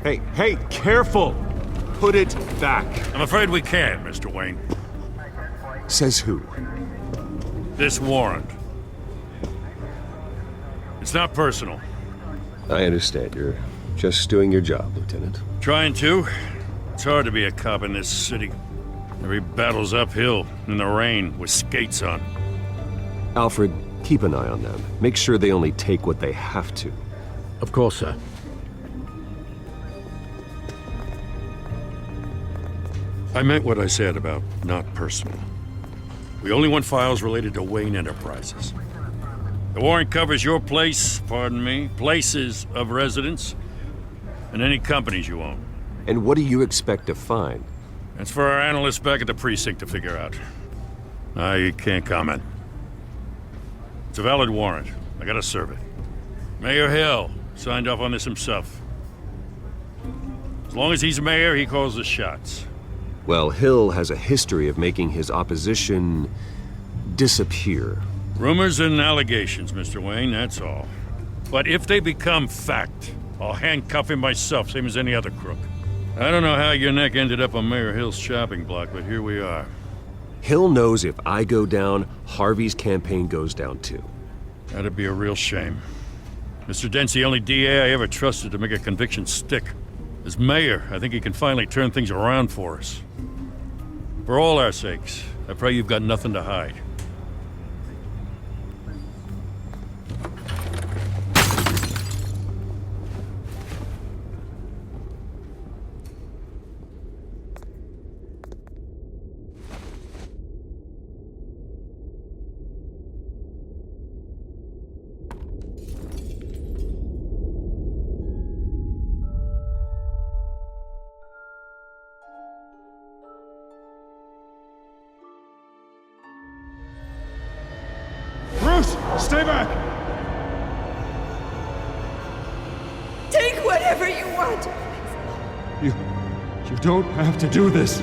Hey, careful! Put it back. I'm afraid we can't, Mr. Wayne. Says who? This warrant. It's not personal. I understand. You're just doing your job, Lieutenant. Trying to. It's hard to be a cop in this city. Every battle's uphill, in the rain, with skates on. Alfred, keep an eye on them. Make sure they only take what they have to. Of course, sir. I meant what I said about not personal. We only want files related to Wayne Enterprises. The warrant covers your place, pardon me, places of residence, and any companies you own. And what do you expect to find? That's for our analysts back at the precinct to figure out. I can't comment. It's a valid warrant. I gotta serve it. Mayor Hill signed off on this himself. As long as he's mayor, he calls the shots. Well, Hill has a history of making his opposition disappear. Rumors and allegations, Mr. Wayne, that's all. But if they become fact, I'll handcuff him myself, same as any other crook. I don't know how your neck ended up on Mayor Hill's shopping block, but here we are. Hill knows if I go down, Harvey's campaign goes down too. That'd be a real shame. Mr. Dent's the only DA I ever trusted to make a conviction stick. As mayor, I think he can finally turn things around for us. For all our sakes, I pray you've got nothing to hide. Bruce, stay back! Take whatever you want. You don't have to do this.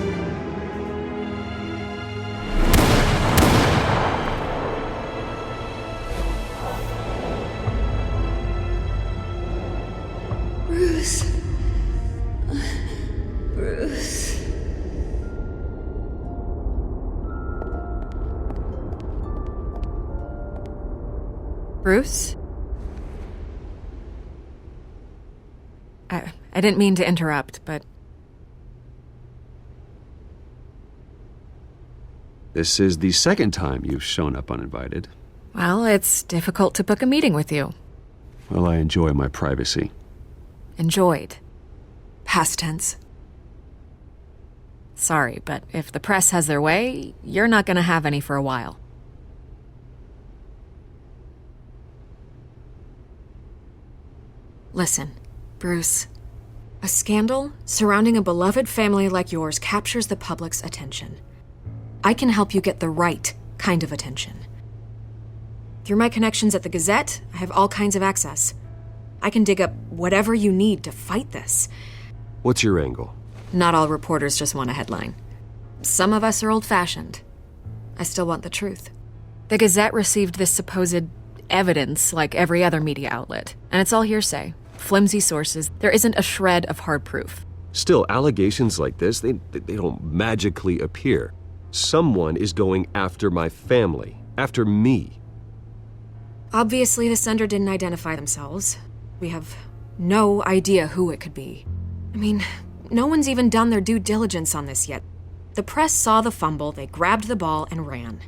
Bruce. Bruce. Bruce? I didn't mean to interrupt, but... This is the second time you've shown up uninvited. Well, it's difficult to book a meeting with you. Well, I enjoy my privacy. Enjoyed. Past tense. Sorry, but if the press has their way, you're not gonna have any for a while. Listen, Bruce. A scandal surrounding a beloved family like yours captures the public's attention. I can help you get the right kind of attention. Through my connections at the Gazette, I have all kinds of access. I can dig up whatever you need to fight this. What's your angle? Not all reporters just want a headline. Some of us are old-fashioned. I still want the truth. The Gazette received this supposed evidence like every other media outlet, and it's all hearsay. Flimsy sources. There isn't a shred of hard proof. Still, allegations like this, they don't magically appear. Someone is going after my family, after me. Obviously, the sender didn't identify themselves. We have no idea who it could be. I mean, no one's even done their due diligence on this yet. The press saw the fumble, they grabbed the ball and ran.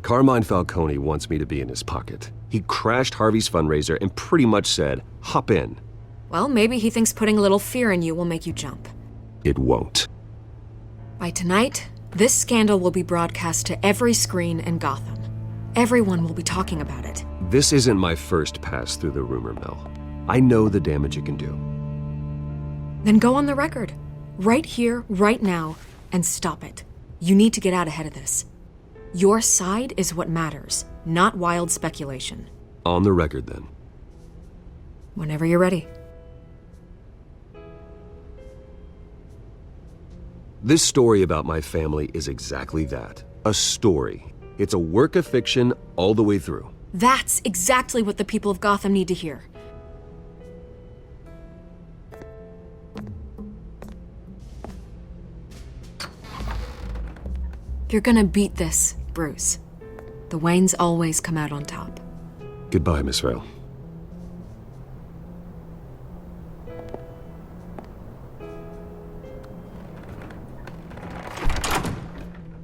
Carmine Falcone wants me to be in his pocket. He crashed Harvey's fundraiser and pretty much said, hop in. Well, maybe he thinks putting a little fear in you will make you jump. It won't. By tonight, this scandal will be broadcast to every screen in Gotham. Everyone will be talking about it. This isn't my first pass through the rumor mill. I know the damage it can do. Then go on the record. Right here, right now, and stop it. You need to get out ahead of this. Your side is what matters, not wild speculation. On the record, then. Whenever you're ready. This story about my family is exactly that. A story. It's a work of fiction all the way through. That's exactly what the people of Gotham need to hear. You're gonna beat this, Bruce. The Waynes always come out on top. Goodbye, Miss Vale.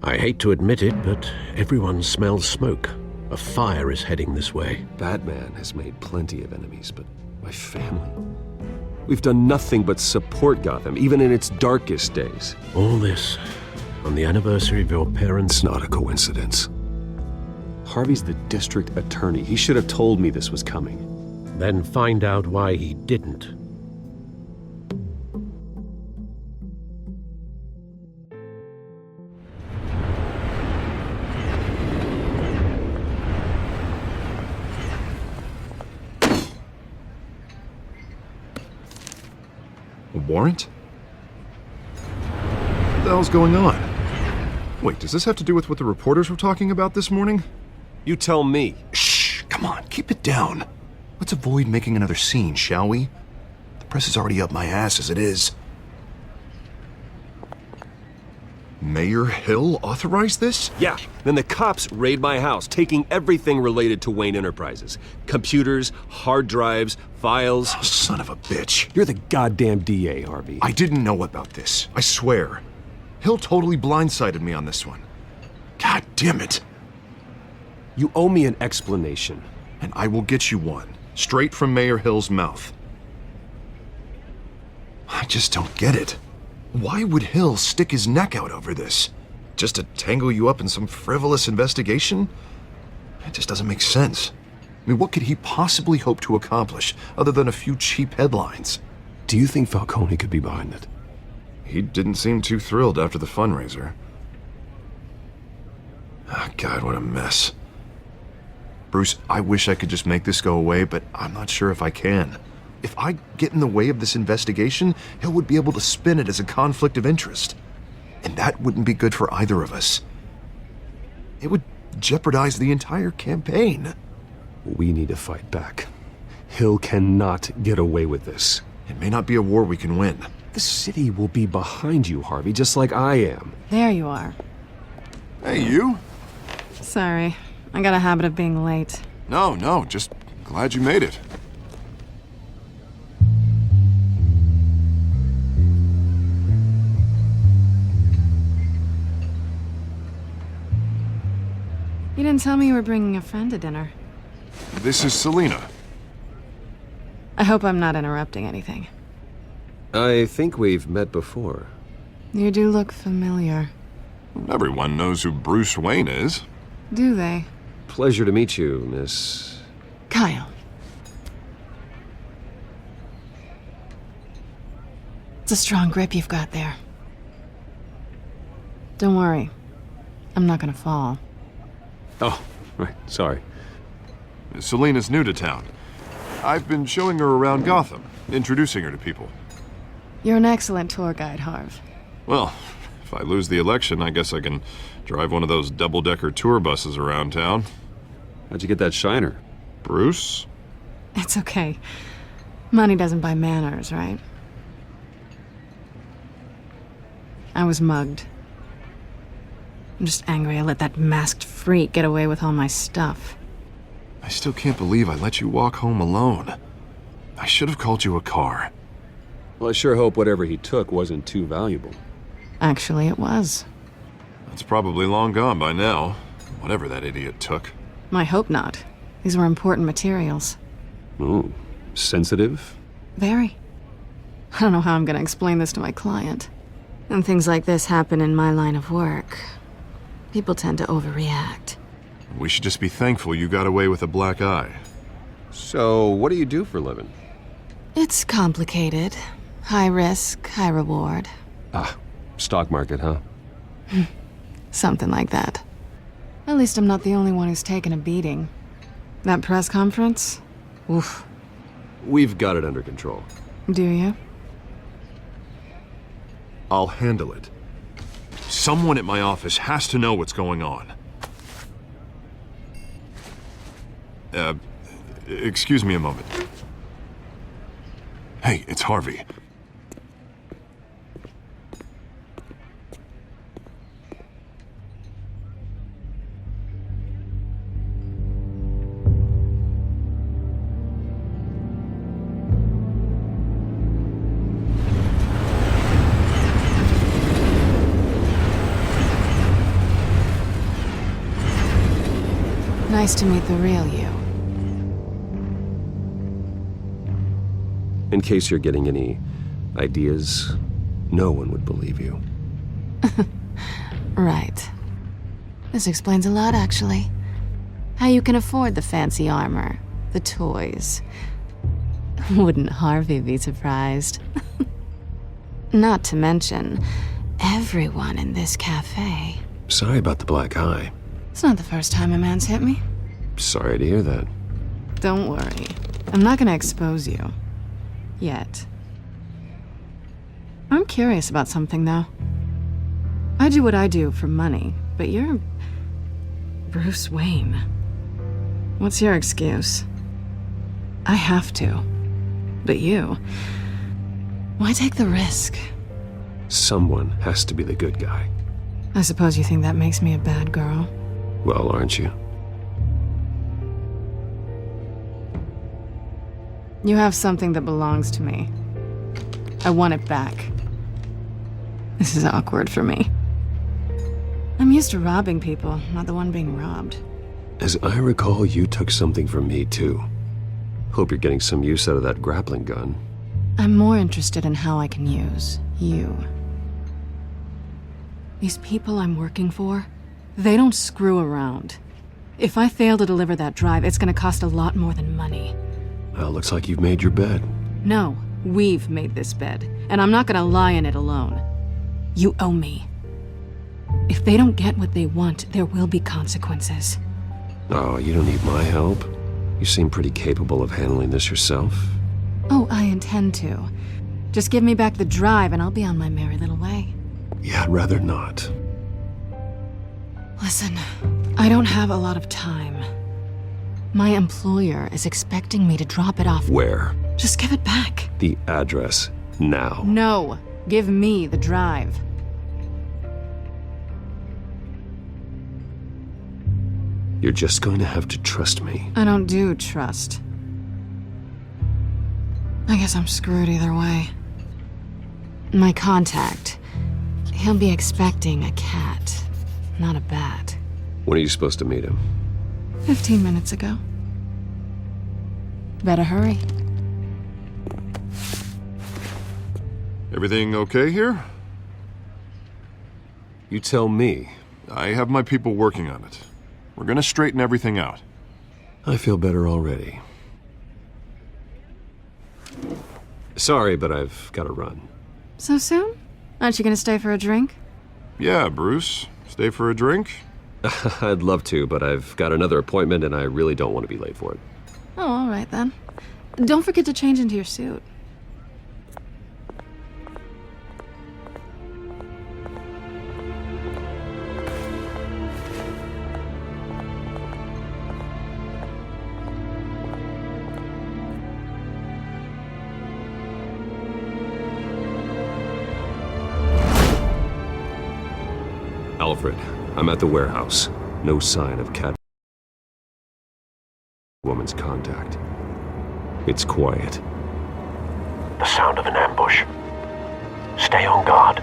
I hate to admit it, but everyone smells smoke. A fire is heading this way. Batman has made plenty of enemies, but my family? We've done nothing but support Gotham, even in its darkest days. All this on the anniversary of your parents' It's not a coincidence. Harvey's the district attorney. He should have told me this was coming. Then find out why he didn't. A warrant? What the hell's going on? Wait, does this have to do with what the reporters were talking about this morning? You tell me. Shh! Come on, keep it down. Let's avoid making another scene, shall we? The press is already up my ass as it is. Mayor Hill authorized this? Yeah, then the cops raid my house, taking everything related to Wayne Enterprises. Computers, hard drives, files. Oh, son of a bitch. You're the goddamn DA, Harvey. I didn't know about this. I swear. Hill totally blindsided me on this one. God damn it. You owe me an explanation. And I will get you one. Straight from Mayor Hill's mouth. I just don't get it. Why would Hill stick his neck out over this? Just to tangle you up in some frivolous investigation? It just doesn't make sense. I mean, what could he possibly hope to accomplish other than a few cheap headlines? Do you think Falcone could be behind it? He didn't seem too thrilled after the fundraiser. Ah, God, what a mess. Bruce, I wish I could just make this go away, but I'm not sure if I can. If I get in the way of this investigation, Hill would be able to spin it as a conflict of interest. And that wouldn't be good for either of us. It would jeopardize the entire campaign. We need to fight back. Hill cannot get away with this. It may not be a war we can win. The city will be behind you, Harvey, just like I am. There you are. Hey, you? Sorry, I got a habit of being late. No, just glad you made it. You didn't tell me you were bringing a friend to dinner. This is Selina. I hope I'm not interrupting anything. I think we've met before. You do look familiar. Everyone knows who Bruce Wayne is. Do they? Pleasure to meet you, Miss... Kyle. It's a strong grip you've got there. Don't worry. I'm not gonna fall. Oh, right, sorry. Selina's new to town. I've been showing her around Gotham, introducing her to people. You're an excellent tour guide, Harv. Well, if I lose the election, I guess I can drive one of those double-decker tour buses around town. How'd you get that shiner? Bruce? It's okay. Money doesn't buy manners, right? I was mugged. I'm just angry I let that masked freak get away with all my stuff. I still can't believe I let you walk home alone. I should have called you a car. Well, I sure hope whatever he took wasn't too valuable. Actually, it was. It's probably long gone by now, whatever that idiot took. I hope not. These were important materials. Ooh, sensitive? Very. I don't know how I'm gonna explain this to my client. When things like this happen in my line of work, people tend to overreact. We should just be thankful you got away with a black eye. So, what do you do for a living? It's complicated. High risk, high reward. Ah, stock market, huh? Something like that. At least I'm not the only one who's taken a beating. That press conference? Oof. We've got it under control. Do you? I'll handle it. Someone at my office has to know what's going on. Excuse me a moment. Hey, it's Harvey. Nice to meet the real you. In case you're getting any ideas, no one would believe you. Right. This explains a lot, actually. How you can afford the fancy armor, the toys. Wouldn't Harvey be surprised? Not to mention, everyone in this cafe. Sorry about the black eye. It's not the first time a man's hit me. Sorry to hear that. Don't worry. I'm not gonna expose you. Yet. I'm curious about something, though. I do what I do for money, but you're Bruce Wayne. What's your excuse? I have to. But you... why take the risk? Someone has to be the good guy. I suppose you think that makes me a bad girl. Well, aren't you? You have something that belongs to me. I want it back. This is awkward for me. I'm used to robbing people, not the one being robbed. As I recall, you took something from me, too. Hope you're getting some use out of that grappling gun. I'm more interested in how I can use you. These people I'm working for, they don't screw around. If I fail to deliver that drive, it's gonna cost a lot more than money. Well, looks like you've made your bed. No, we've made this bed, and I'm not gonna lie in it alone. You owe me. If they don't get what they want, there will be consequences. Oh, you don't need my help. You seem pretty capable of handling this yourself. Oh, I intend to. Just give me back the drive and I'll be on my merry little way. Yeah, I'd rather not. Listen, I don't have a lot of time. My employer is expecting me to drop it off. Where? Just give it back. The address, now. No, give me the drive. You're just going to have to trust me. I don't do trust. I guess I'm screwed either way. My contact, he'll be expecting a cat, not a bat. When are you supposed to meet him? 15 minutes ago. Better hurry. Everything okay here? You tell me. I have my people working on it. We're gonna straighten everything out. I feel better already. Sorry, but I've got to run. So soon? Aren't you gonna stay for a drink? Yeah, Bruce. Stay for a drink? I'd love to, but I've got another appointment and I really don't want to be late for it. Oh, all right then. Don't forget to change into your suit. Alfred, I'm at the warehouse. No sign of Catwoman's contact. It's quiet. The sound of an ambush. Stay on guard.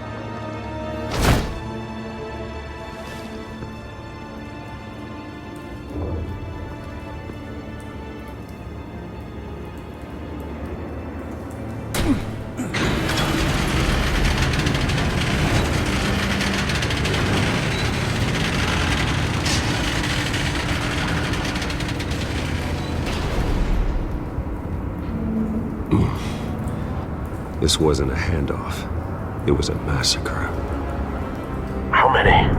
This wasn't a handoff. It was a massacre. How many?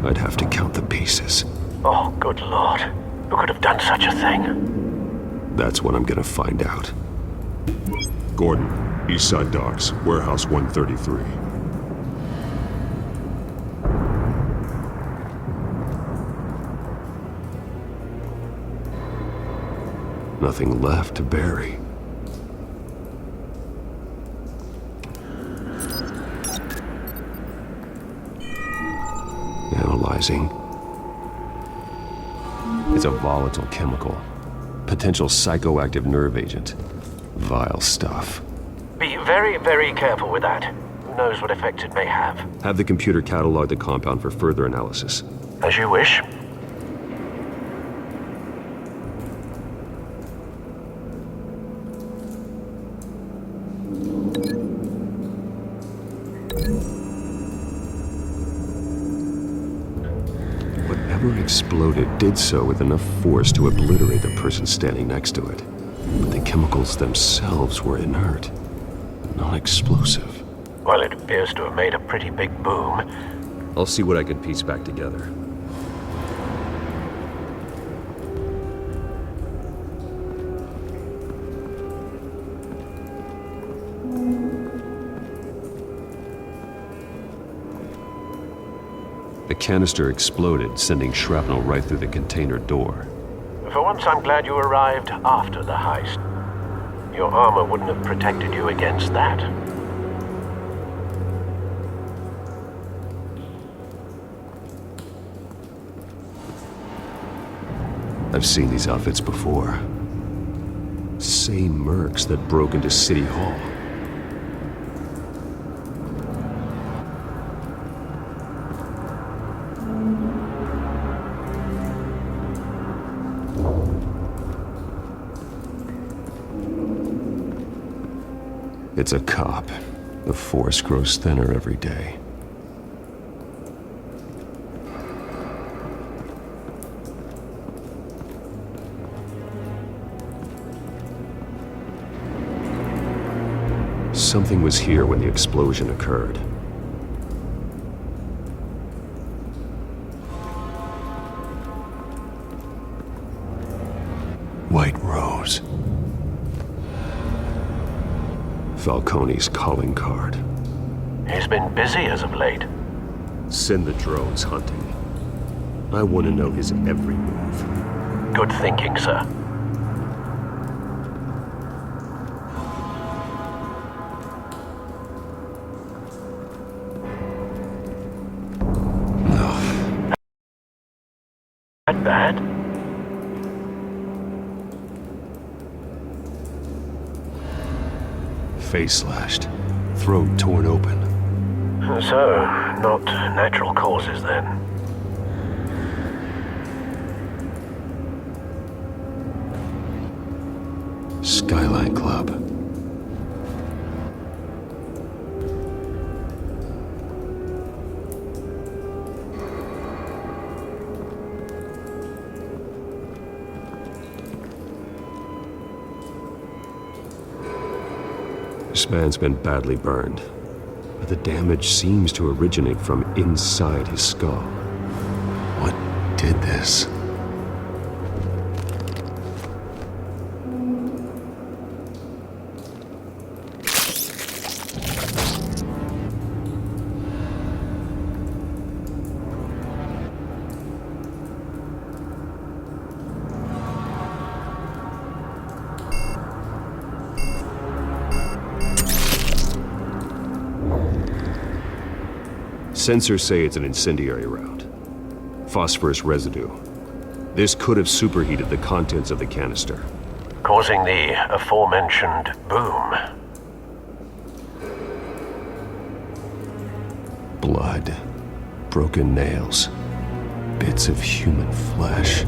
I'd have to count the pieces. Oh, good lord. Who could have done such a thing? That's what I'm gonna find out. Gordon, Eastside Docks, Warehouse 133. Nothing left to bury. Analyzing. It's a volatile chemical. Potential psychoactive nerve agent. Vile stuff. Be very, very careful with that. Who knows what effect it may have. Have the computer catalog the compound for further analysis. As you wish. Whatever exploded did so with enough force to obliterate the person standing next to it. But the chemicals themselves were inert, non-explosive. Well, it appears to have made a pretty big boom. I'll see what I can piece back together. The canister exploded, sending shrapnel right through the container door. For once, I'm glad you arrived after the heist. Your armor wouldn't have protected you against that. I've seen these outfits before. Same mercs that broke into City Hall. It's a cop. The force grows thinner every day. Something was here when the explosion occurred. White Rose. Falcone's calling card. He's been busy as of late. Send the drones hunting. I want to know his every move. Good thinking, sir. That bad? Face slashed. Throat torn open. So, not natural causes then. Skyline Club. This man's been badly burned, but the damage seems to originate from inside his skull. What did this? Sensors say it's an incendiary round. Phosphorus residue. This could have superheated the contents of the canister, Causing the aforementioned boom. blood, broken nails, bits of human flesh.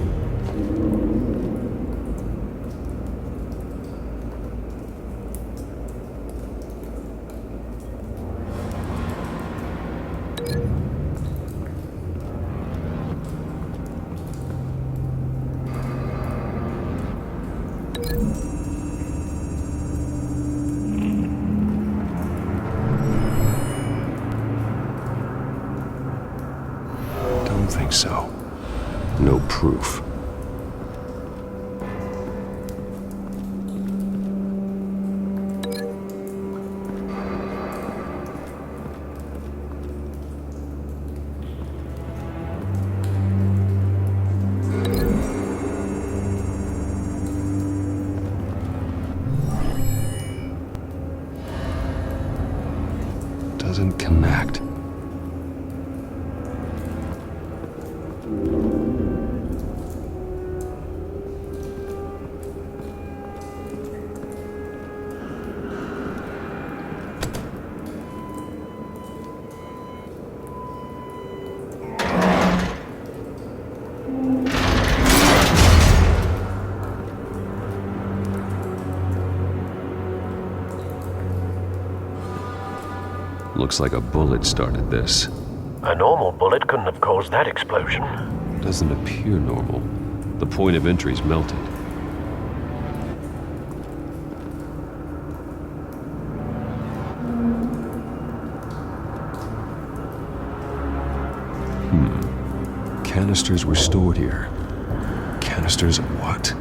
Don't think so. No proof. Doesn't connect. looks like a bullet started this. A normal bullet couldn't have caused that explosion. It doesn't appear normal. The point of entry's melted. Canisters were stored here. Canisters of what?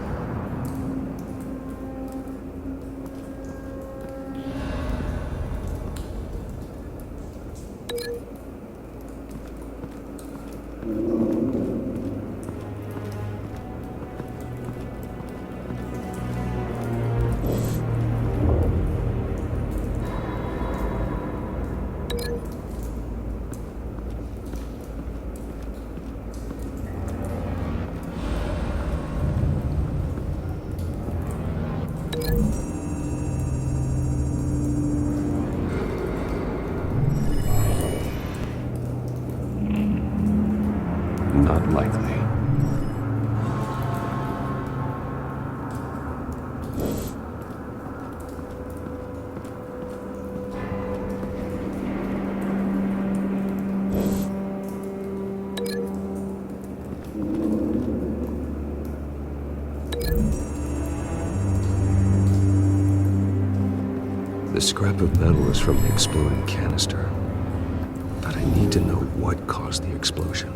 Not likely. The scrap of metal is from the exploding canister. But I need to know what caused the explosion.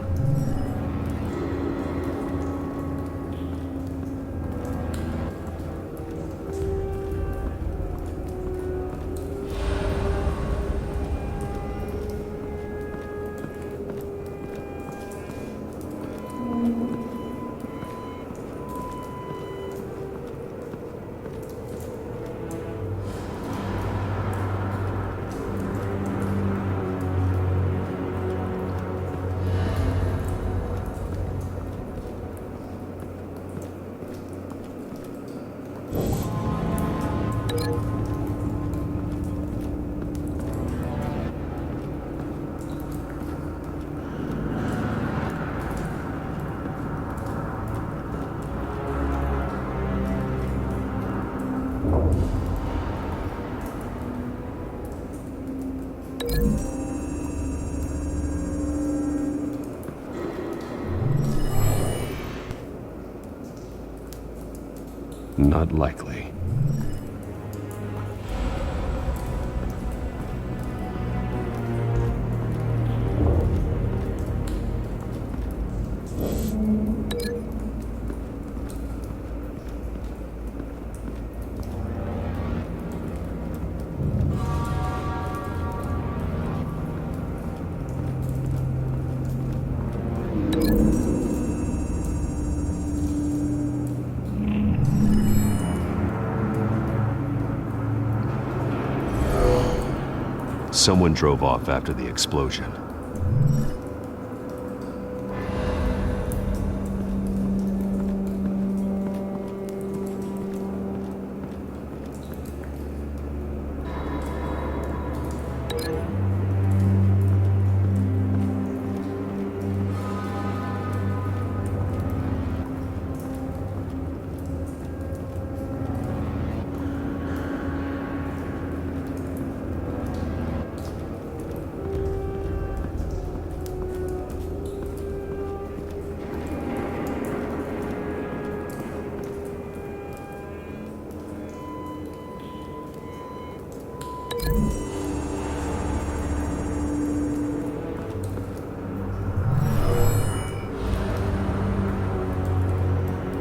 Not likely. Someone drove off after the explosion.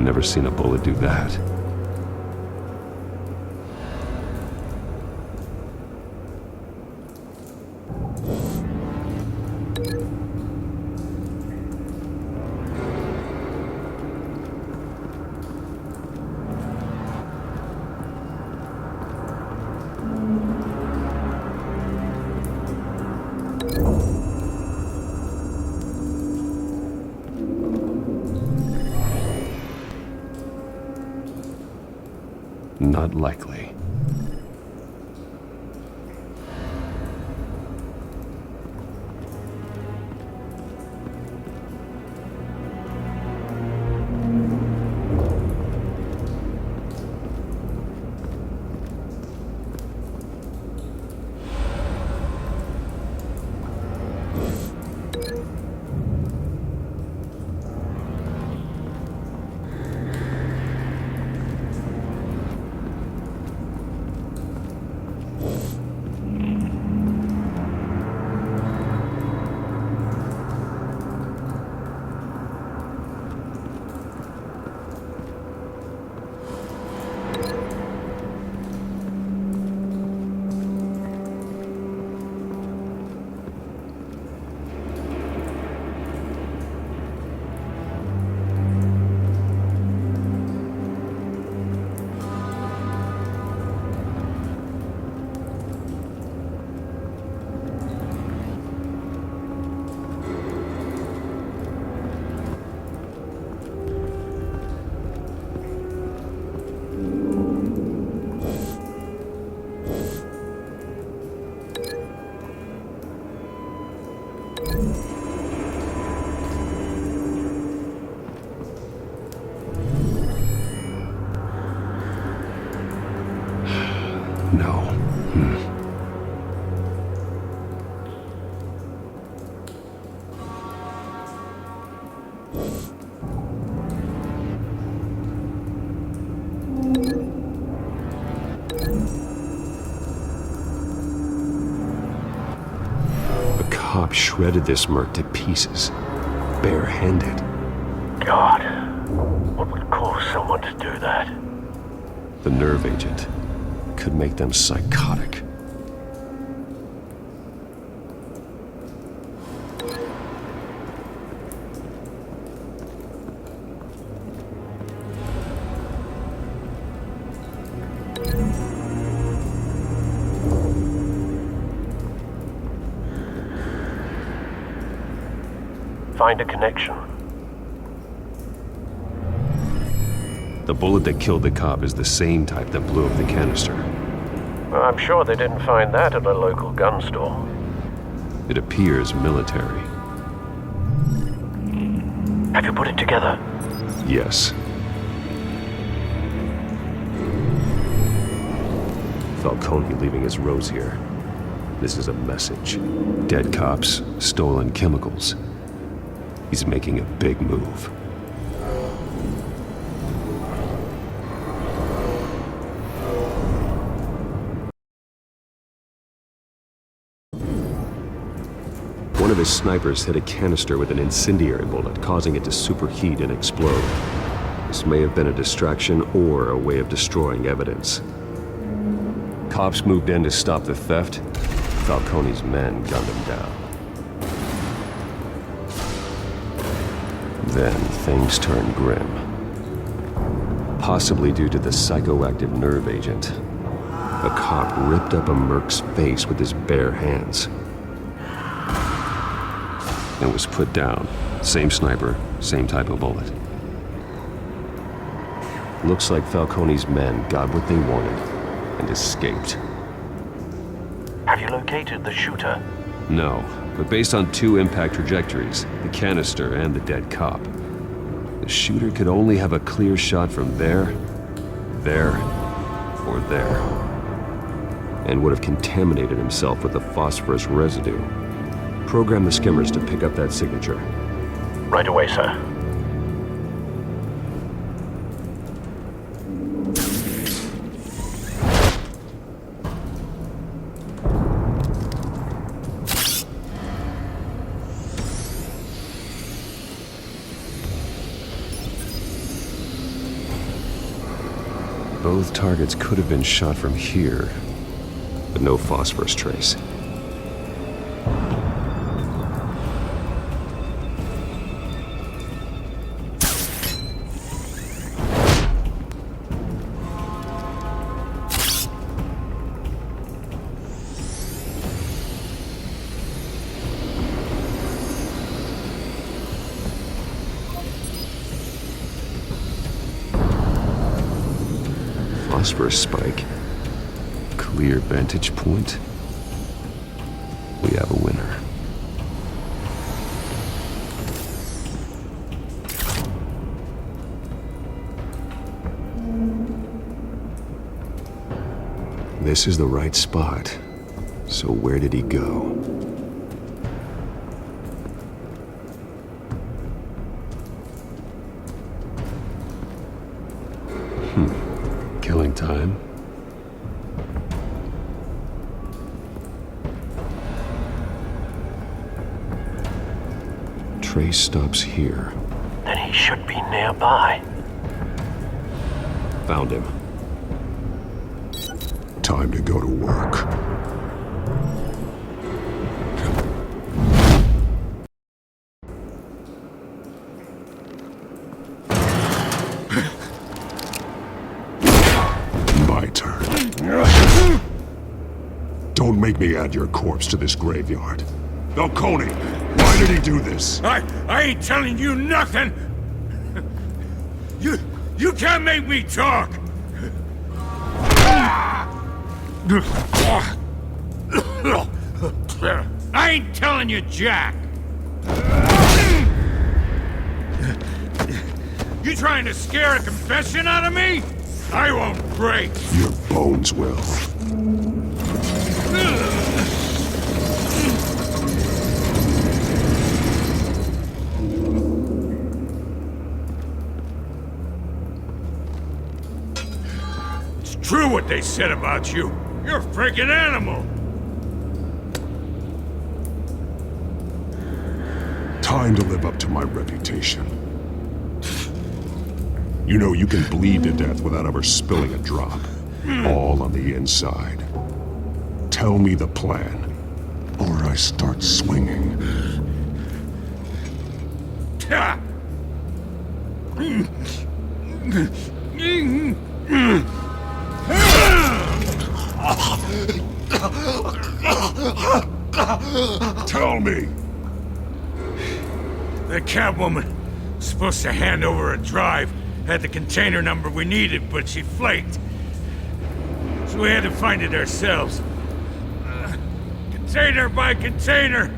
Never seen a bullet do that. Not likely. A cop shredded this merc to pieces, barehanded. God, what would cause someone to do that? The nerve agent could make them psychotic. Find a connection. The bullet that killed the cop is the same type that blew up the canister. Well, I'm sure they didn't find that at a local gun store. It appears military. Have you put it together? Yes. Falcone leaving his rose here. This is a message. Dead cops, stolen chemicals. He's making a big move. One of his snipers hit a canister with an incendiary bullet, causing it to superheat and explode. This may have been a distraction or a way of destroying evidence. Cops moved in to stop the theft. Falcone's men gunned him down. Then things turned grim. Possibly due to the psychoactive nerve agent. A cop ripped up a merc's face with his bare hands. And was put down. Same sniper, same type of bullet. Looks like Falcone's men got what they wanted and escaped. Have you located the shooter? No, but based on two impact trajectories, the canister and the dead cop, the shooter could only have a clear shot from there, or there, and would have contaminated himself with the phosphorus residue. Program the skimmers to pick up that signature. Right away, sir. Both targets could have been shot from here, but no phosphorus trace. Phosphorus spike. Clear vantage point. We have a winner. This is the right spot. So where did he go? Killing time. Trace stops here. Then he should be nearby. Found him. Time to go to work. My turn. Don't make me add your corpse to this graveyard. Falcone, why did he do this? I ain't telling you nothing! You can't make me talk! I ain't telling you jack! You trying to scare a confession out of me? I won't break! Your bones will. true what they said about you. You're a freaking animal. Time to live up to my reputation. You know you can bleed to death without ever spilling a drop. All on the inside. Tell me the plan, or I start swinging. Tell me! The Catwoman was supposed to hand over a drive, had the container number we needed, but she flaked. So we had to find it ourselves. Container by container.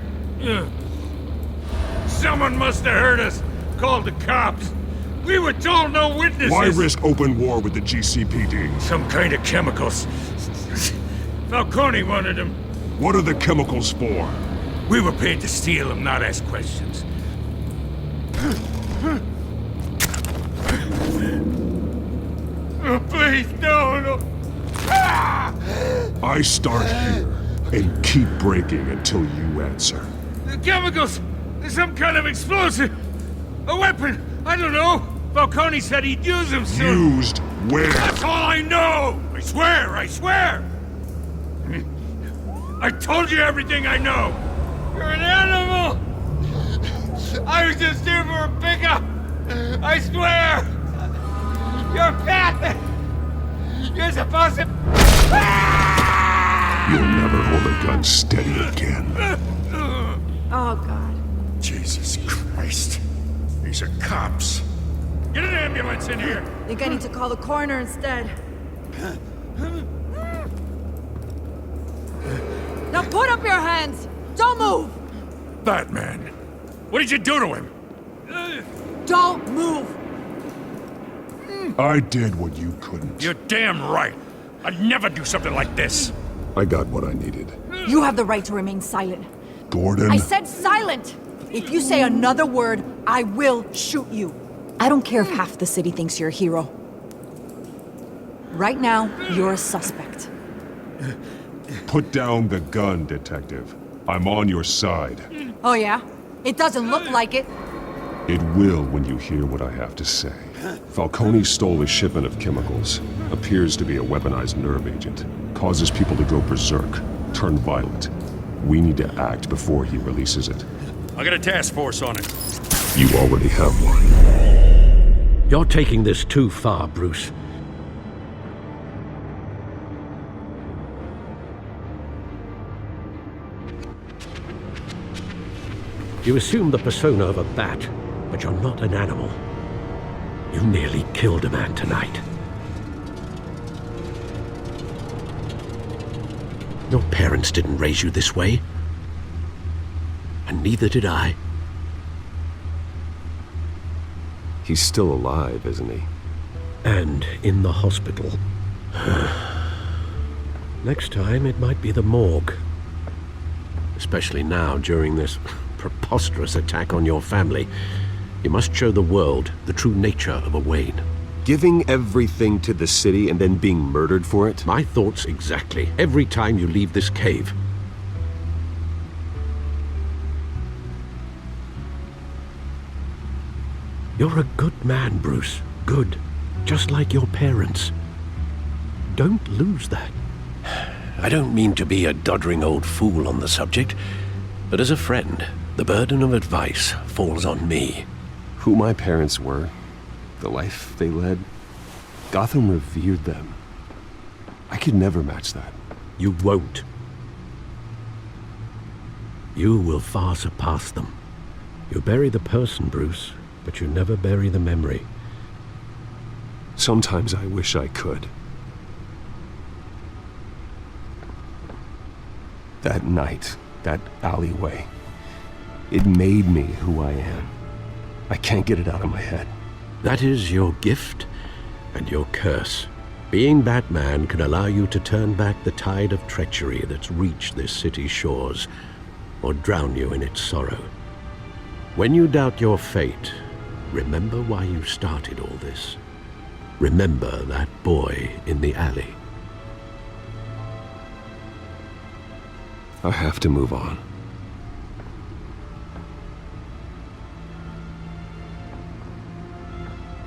Someone must have heard us, called the cops. We were told no witnesses. Why risk open war with the GCPD? Some kind of chemicals. Falcone wanted them. What are the chemicals for? We were paid to steal them, not ask questions. Oh, please, no. I start here and keep breaking until you answer. The chemicals! There's some kind of explosive! A weapon! I don't know! Falcone said he'd use them soon! Used where? That's all I know! I swear! I told you everything I know! You're an animal! I was just here for a pickup! I swear! You're a pet! You're supposed to... You'll never hold a gun steady again. Oh, God. Jesus Christ. These are cops. Get an ambulance in here! Think I need to call the coroner instead. Now put up your hands! Don't move! Batman, what did you do to him? Don't move! I did what you couldn't. You're damn right. I'd never do something like this. I got what I needed. You have the right to remain silent. Gordon? I said silent! If you say another word, I will shoot you. I don't care if half the city thinks you're a hero. Right now, you're a suspect. Put down the gun, Detective. I'm on your side. Oh yeah? It doesn't look like it. It will when you hear what I have to say. Falcone stole a shipment of chemicals. Appears to be a weaponized nerve agent. Causes people to go berserk, turn violent. We need to act before he releases it. I got a task force on it. You already have one. You're taking this too far, Bruce. You assume the persona of a bat, but you're not an animal. You nearly killed a man tonight. Your parents didn't raise you this way. And neither did I. He's still alive, isn't he? And in the hospital. Next time, it might be the morgue. Especially now, during this preposterous attack on your family. You must show the world the true nature of a Wayne. Giving everything to the city and then being murdered for it? My thoughts exactly. Every time you leave this cave. You're a good man, Bruce. Good. Just like your parents. Don't lose that. I don't mean to be a doddering old fool on the subject, but as a friend, the burden of advice falls on me. Who my parents were, the life they led, Gotham revered them. I could never match that. You won't. You will far surpass them. You bury the person, Bruce, but you never bury the memory. Sometimes I wish I could. That night, that alleyway, it made me who I am. I can't get it out of my head. That is your gift and your curse. Being Batman can allow you to turn back the tide of treachery that's reached this city's shores, or drown you in its sorrow. When you doubt your fate, remember why you started all this. Remember that boy in the alley. I have to move on.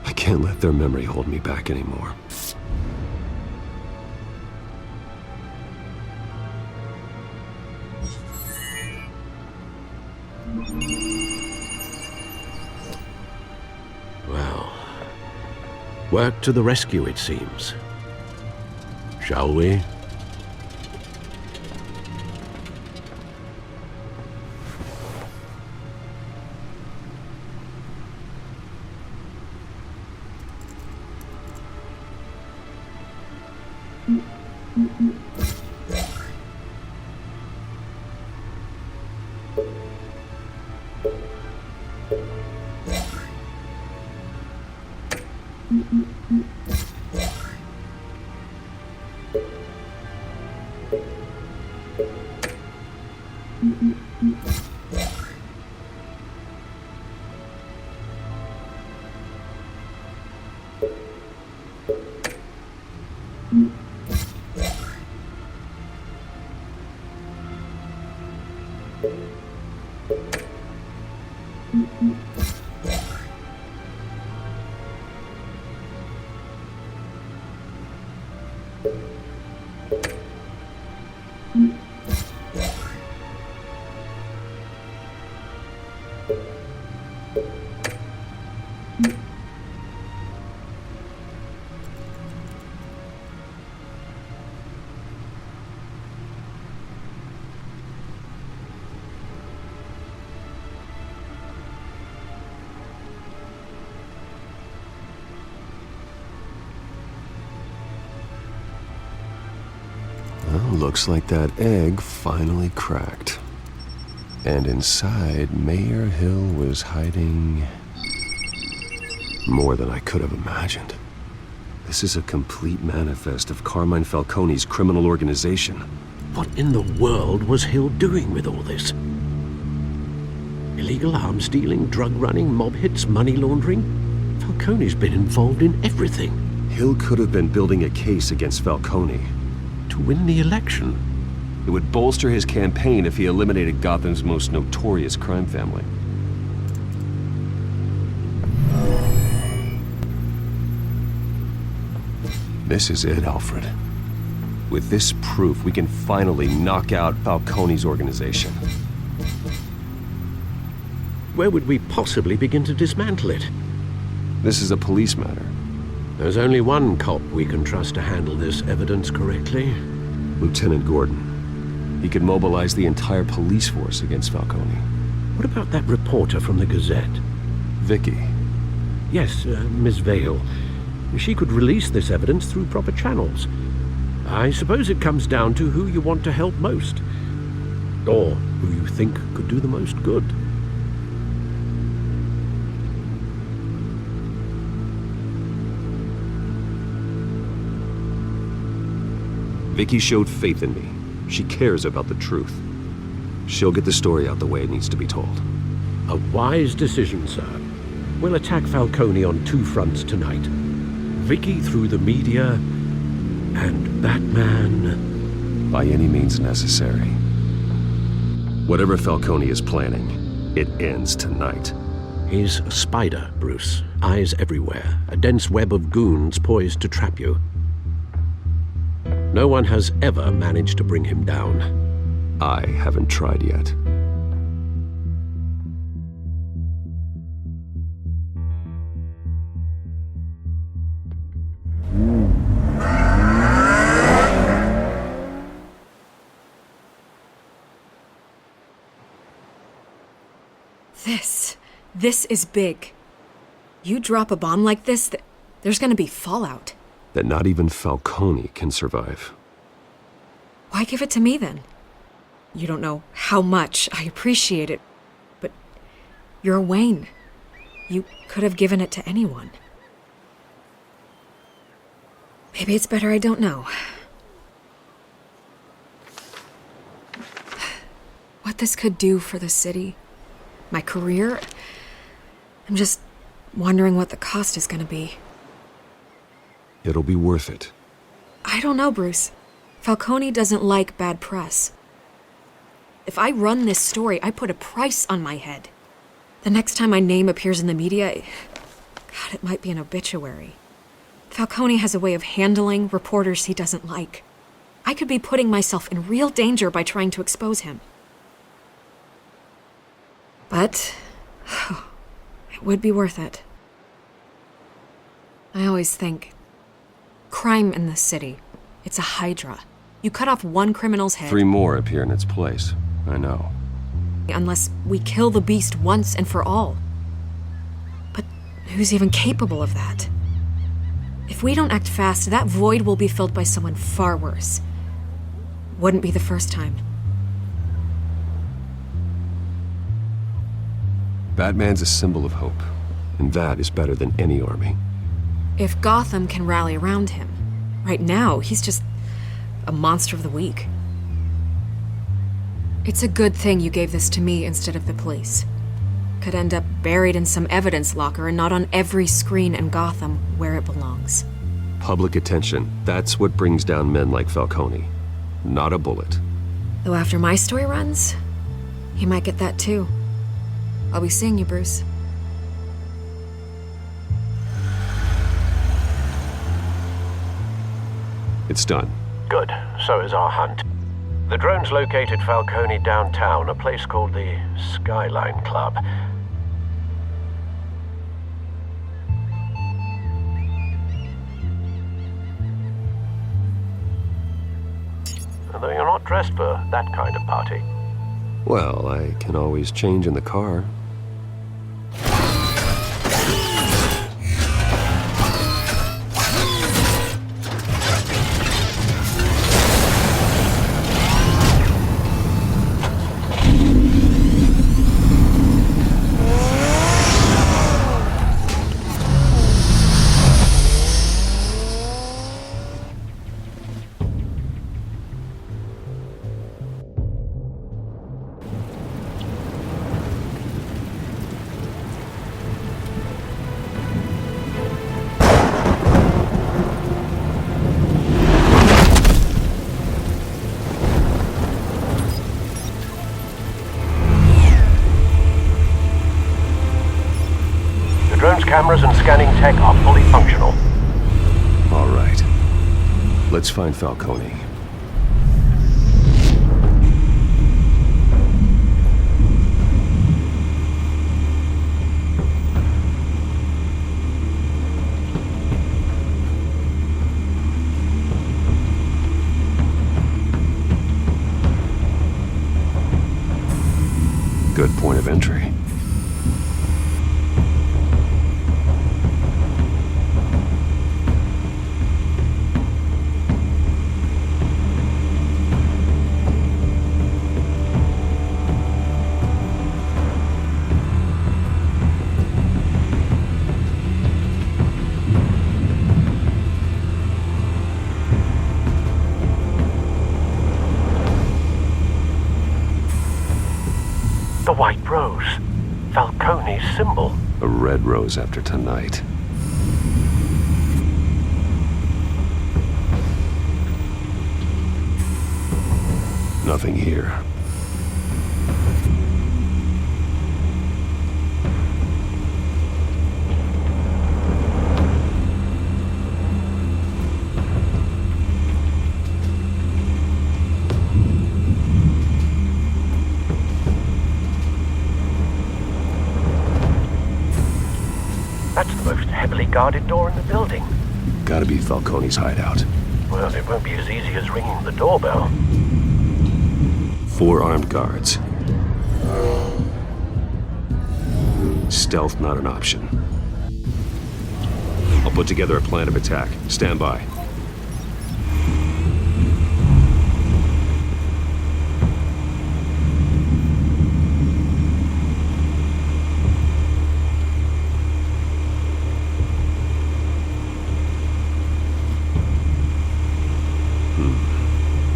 I can't let their memory hold me back anymore. Well, work to the rescue, it seems. Shall we? Well, looks like that egg finally cracked. And inside, Mayor Hill was hiding more than I could have imagined. This is a complete manifest of Carmine Falcone's criminal organization. What in the world was Hill doing with all this? Illegal arms dealing, drug running, mob hits, money laundering? Falcone's been involved in everything. Hill could have been building a case against Falcone. To win the election? It would bolster his campaign if he eliminated Gotham's most notorious crime family. This is it, Alfred. With this proof, we can finally knock out Falcone's organization. Where would we possibly begin to dismantle it? This is a police matter. There's only one cop we can trust to handle this evidence correctly. Lieutenant Gordon. He could mobilize the entire police force against Falcone. What about that reporter from the Gazette? Vicky. Yes, Miss Vale. She could release this evidence through proper channels. I suppose it comes down to who you want to help most. Or who you think could do the most good. Vicky showed faith in me. She cares about the truth. She'll get the story out the way it needs to be told. A wise decision, sir. We'll attack Falcone on two fronts tonight. Vicky through the media, and Batman... by any means necessary. Whatever Falcone is planning, it ends tonight. He's a spider, Bruce. Eyes everywhere. A dense web of goons poised to trap you. No one has ever managed to bring him down. I haven't tried yet. This is big. You drop a bomb like this, there's gonna be fallout. That not even Falcone can survive. Why give it to me then? You don't know how much I appreciate it, but you're Wayne. You could have given it to anyone. Maybe it's better I don't know. What this could do for the city, my career, I'm just wondering what the cost is gonna be. It'll be worth it. I don't know, Bruce. Falcone doesn't like bad press. If I run this story, I put a price on my head. The next time my name appears in the media, God, it might be an obituary. Falcone has a way of handling reporters he doesn't like. I could be putting myself in real danger by trying to expose him. But it would be worth it. I always think, crime in this city, it's a hydra. You cut off one criminal's head... 3 more appear in its place. I know. Unless we kill the beast once and for all. But who's even capable of that? If we don't act fast, that void will be filled by someone far worse. Wouldn't be the first time. Batman's a symbol of hope, and that is better than any army. If Gotham can rally around him, right now he's just a monster of the week. It's a good thing you gave this to me instead of the police. Could end up buried in some evidence locker and not on every screen in Gotham where it belongs. Public attention, that's what brings down men like Falcone. Not a bullet. Though after my story runs, he might get that too. I'll be seeing you, Bruce. It's done. Good. So is our hunt. The drone's located Falcone downtown, a place called the Skyline Club. Although you're not dressed for that kind of party. Well, I can always change in the car. Cameras and scanning tech are fully functional. All right. Let's find Falcone. Good point of entry. The white rose. Falcone's symbol. A red rose after tonight. Nothing here. That's the most heavily guarded door in the building. Gotta be Falcone's hideout. Well, it won't be as easy as ringing the doorbell. 4 armed guards. Stealth not an option. I'll put together a plan of attack. Stand by.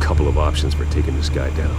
Couple of options for taking this guy down.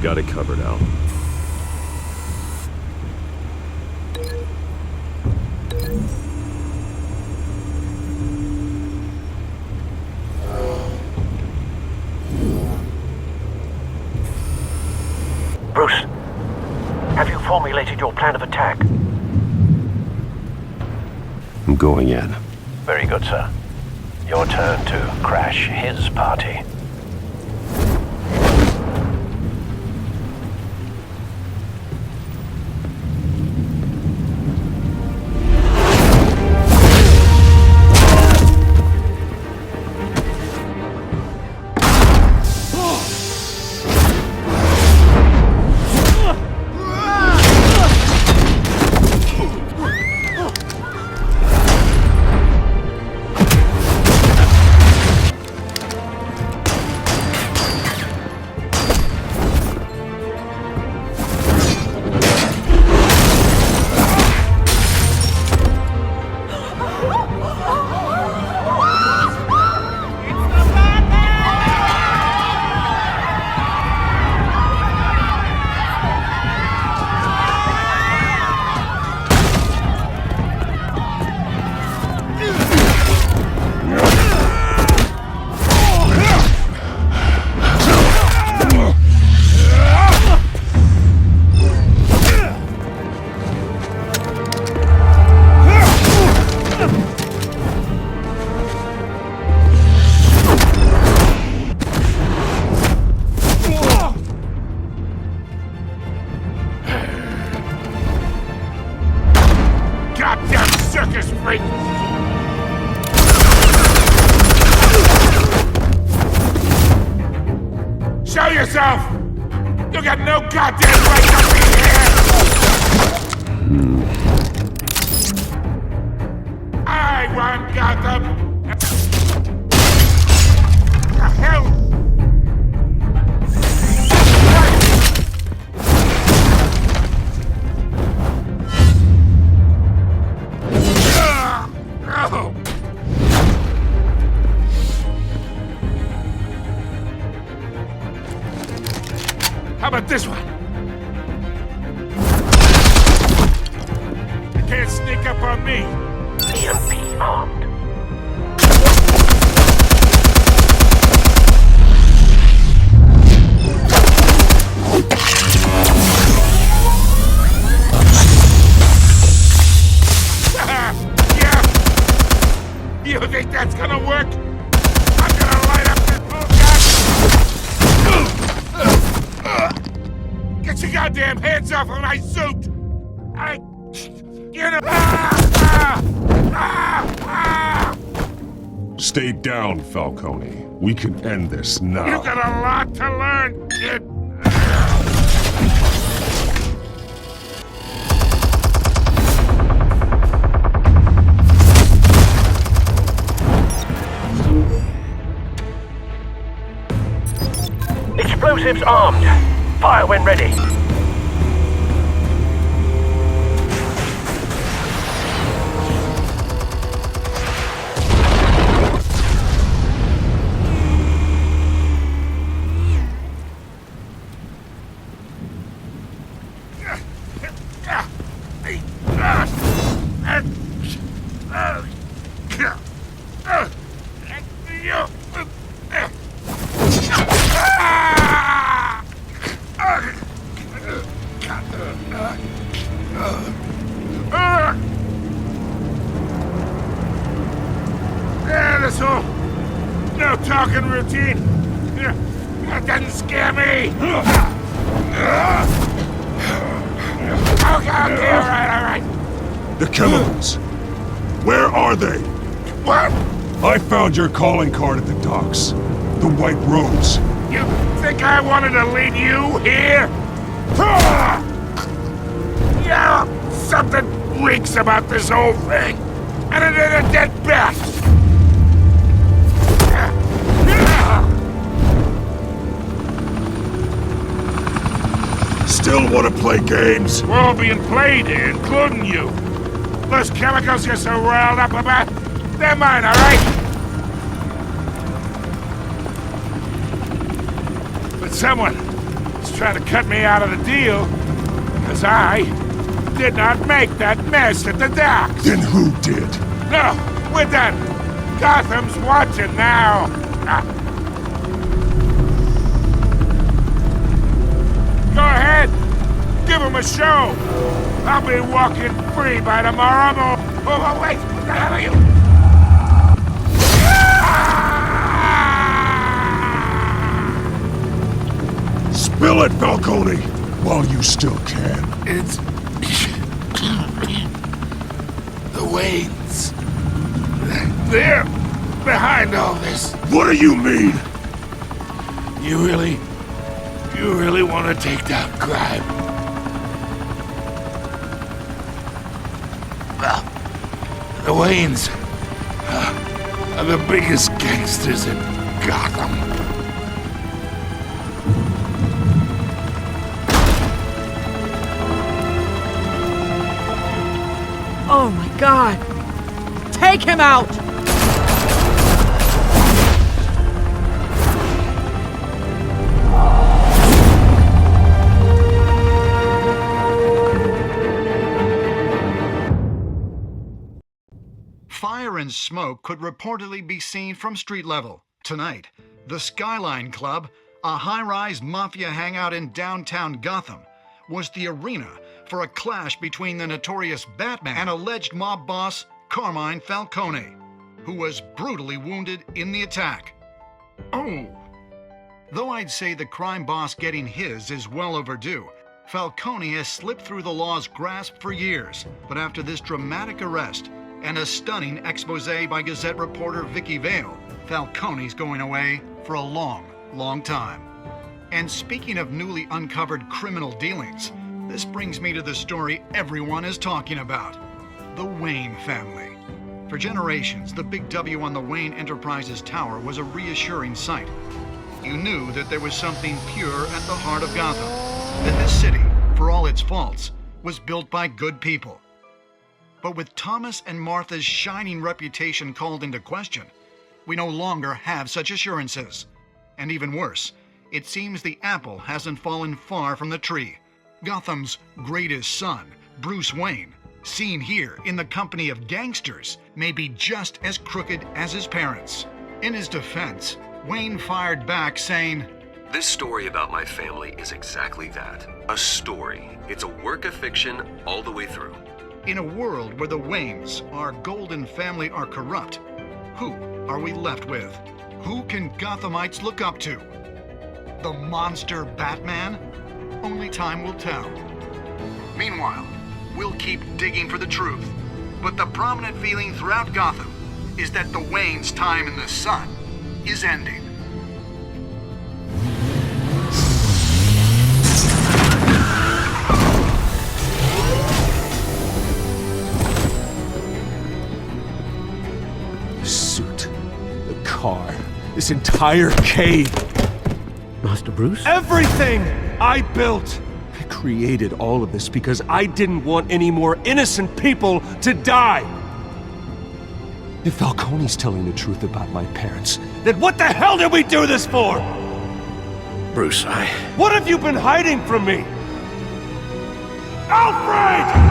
got it covered, Al. Bruce, have you formulated your plan of attack? I'm going in. Very good, sir. Your turn to crash his party. Show yourself! You got no goddamn right to be here! I want Gotham! The hell? How about this one? You can't sneak up on me. EMP armed. Yeah. You think that's gonna work? I'm gonna light up this bullshit. Get your goddamn hands off of my suit! Stay down, Falcone. We can end this now. You got a lot to learn, kid. Explosives armed. Fire when ready. This whole no talking routine. That doesn't scare me. Okay, all right. The chemicals. Where are they? What? I found your calling card at the docks. The White Rose. You think I wanted to lead you here? Yeah, something reeks about this whole thing. And it ain't a dead bat. Still want to play games? We're all being played here, including you. Those chemicals you're so riled up about, they're mine, all right? But someone is trying to cut me out of the deal, because I did not make that mess at the docks. Then who did? No, we're done. Gotham's watching now. Go ahead. Give him a show. I'll be walking free by tomorrow morning. Oh, wait. What the hell are you? Spill it, Falcone, while you still can. It's... the Waynes. They're behind all this. What do you mean? You really want to take down crime? Well, the Waynes are the biggest gangsters in Gotham. Oh my God! Take him out! Fire and smoke could reportedly be seen from street level. Tonight, the Skyline Club, a high-rise mafia hangout in downtown Gotham, was the arena for a clash between the notorious Batman and alleged mob boss Carmine Falcone, who was brutally wounded in the attack. Oh! Though I'd say the crime boss getting his is well overdue, Falcone has slipped through the law's grasp for years. But after this dramatic arrest and a stunning expose by Gazette reporter Vicky Vale, Falcone's going away for a long, long time. And speaking of newly uncovered criminal dealings, this brings me to the story everyone is talking about. The Wayne family. For generations, the big W on the Wayne Enterprises tower was a reassuring sight. You knew that there was something pure at the heart of Gotham. That this city, for all its faults, was built by good people. But with Thomas and Martha's shining reputation called into question, we no longer have such assurances. And even worse, it seems the apple hasn't fallen far from the tree. Gotham's greatest son, Bruce Wayne, seen here in the company of gangsters, may be just as crooked as his parents. In his defense, Wayne fired back saying, "This story about my family is exactly that. A story. It's a work of fiction all the way through." In a world where the Waynes, our golden family, are corrupt, who are we left with? Who can Gothamites look up to? The monster Batman? Only time will tell. Meanwhile, we'll keep digging for the truth. But the prominent feeling throughout Gotham is that the Waynes' time in the sun is ending. The suit, the car, this entire cave. Master Bruce? Everything I built! I created all of this because I didn't want any more innocent people to die! If Falcone's telling the truth about my parents, then what the hell did we do this for? Bruce, What have you been hiding from me? Alfred!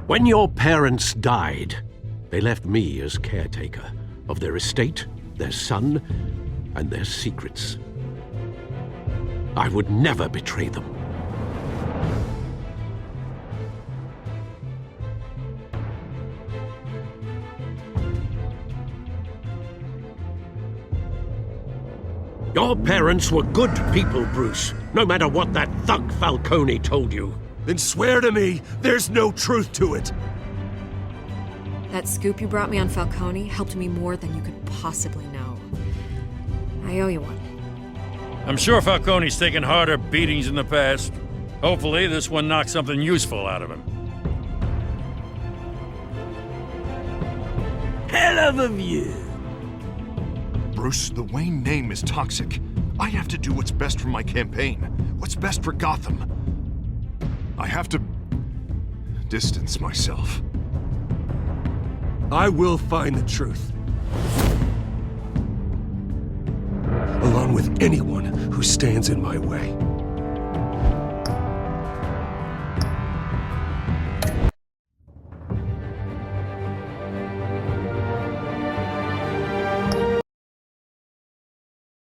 When your parents died, they left me as caretaker of their estate, their son, and their secrets. I would never betray them. Your parents were good people, Bruce, no matter what that thug Falcone told you. Then swear to me there's no truth to it. That scoop you brought me on Falcone helped me more than you could possibly know. I owe you one. I'm sure Falcone's taken harder beatings in the past. Hopefully, this one knocks something useful out of him. Hell of a view. Bruce, the Wayne name is toxic. I have to do what's best for my campaign. What's best for Gotham. I have to distance myself. I will find the truth. Along with anyone who stands in my way.